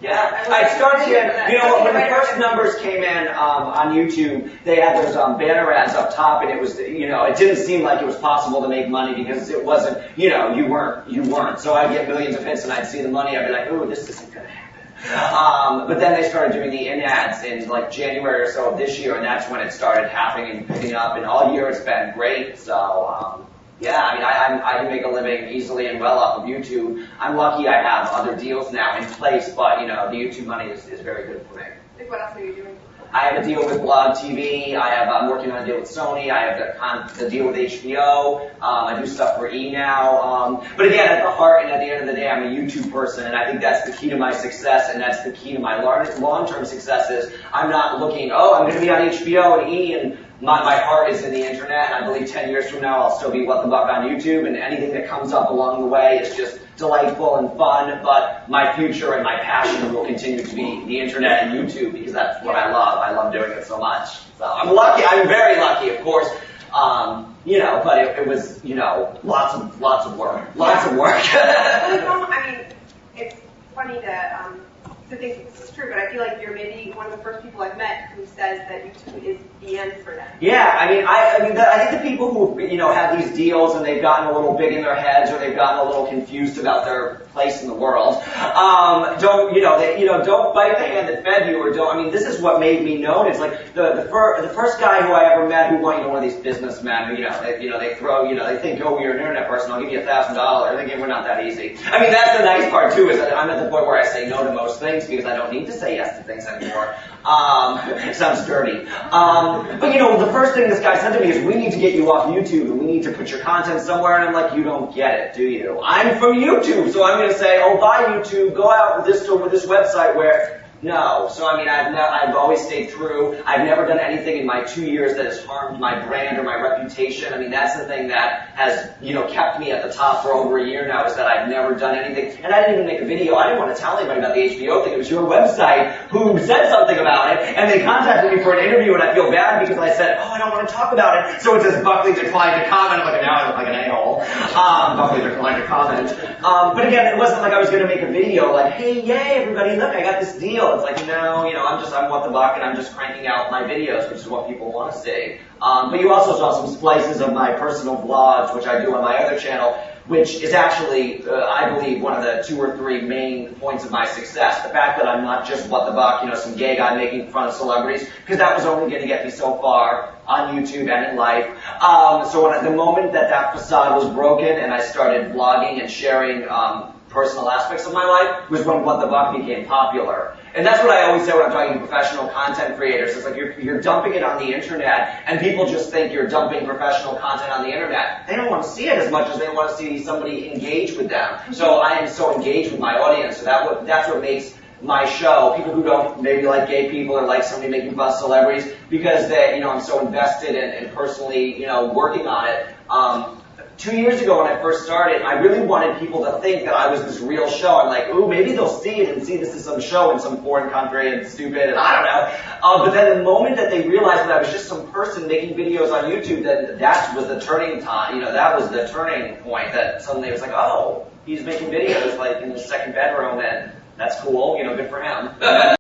Yeah, I started, you know, when the first numbers came in on YouTube, they had those banner ads up top, and it was, you know, it didn't seem like it was possible to make money because it wasn't, you know, you weren't. So I'd get millions of hits, and I'd see the money, I'd be like, ooh, this isn't gonna happen. But then they started doing the in-ads in like January or so of this year, and that's when it started happening and picking up, and all year it's been great. So, yeah, I mean, I can make a living easily and well off of YouTube. I'm lucky I have other deals now in place, but, you know, the YouTube money is very good for me. Like, what else are you doing? I have a deal with BlogTV. I'm working on a deal with Sony. I have the deal with HBO. I do stuff for E now. But again, at the heart and at the end of the day, I'm a YouTube person, and I think that's the key to my success, and that's the key to my long-term success is I'm not looking, oh, I'm going to be on HBO and E, and my heart is in the internet, and I believe 10 years from now I'll still be What the Buck on YouTube, and anything that comes up along the way is just delightful and fun, but my future and my passion will continue to be the internet and YouTube because that's what I love. I love doing it so much. So I'm lucky. I'm very lucky, of course. You know, but it was, you know, lots of work. Lots of work. I mean, it's funny to think this is true, but I feel like you're maybe one of the first people I've met who says that YouTube is the end for them. Yeah, I mean, I think the people who, you know, have these deals and they've gotten a little big in their heads or they've gotten a little confused about their place in the world, don't bite the hand that fed you, or don't. I mean, this is what made me known. It's like the first guy who I ever met who, you know, one of these businessmen who, they throw, they think, oh, you're an internet person, I'll give you $1,000. Thinking we're not that easy. I mean, that's the nice part too, is that I'm at the point where I say no to most things because I don't need to say yes to things anymore. It sounds dirty. But you know, the first thing this guy said to me is, we need to get you off YouTube and we need to put your content somewhere. And I'm like, you don't get it, do you? I'm from YouTube, so I'm going to say, oh, bye YouTube, go out with this website where. No. So, I mean, I've always stayed true. I've never done anything in my 2 years that has harmed my brand or my reputation. I mean, that's the thing that has, kept me at the top for over a year now, is that I've never done anything. And I didn't even make a video. I didn't want to tell anybody about the HBO thing. It was your website who said something about it, and they contacted me for an interview, and I feel bad because I said, oh, I don't want to talk about it. So it says Buckley declined to comment. I'm like, now I look like an a-hole. Buckley declined to comment. But again, it wasn't like I was going to make a video like, hey, yay, everybody, look, I got this deal. It's like, no, I'm What the Buck, and I'm just cranking out my videos, which is what people want to see. But you also saw some splices of my personal vlogs, which I do on my other channel, which is actually, I believe, one of the 2 or 3 main points of my success. The fact that I'm not just What the Buck, some gay guy making fun of celebrities, because that was only going to get me so far on YouTube and in life. So the moment that facade was broken and I started vlogging and sharing personal aspects of my life was when What the Buck became popular. And that's what I always say when I'm talking to professional content creators. It's like you're dumping it on the internet, and people just think you're dumping professional content on the internet. They don't want to see it as much as they want to see somebody engage with them. So I am so engaged with my audience. So that's what makes my show. People who don't maybe like gay people or like somebody making fun of celebrities, because I'm so invested and personally, working on it. 2 years ago when I first started, I really wanted people to think that I was this real show. I'm like, ooh, maybe they'll see it and see this is some show in some foreign country and stupid and I don't know. But then the moment that they realized that I was just some person making videos on YouTube, then that was the turning time. That was the turning point that suddenly it was like, oh, he's making videos like in his second bedroom, and that's cool. Good for him.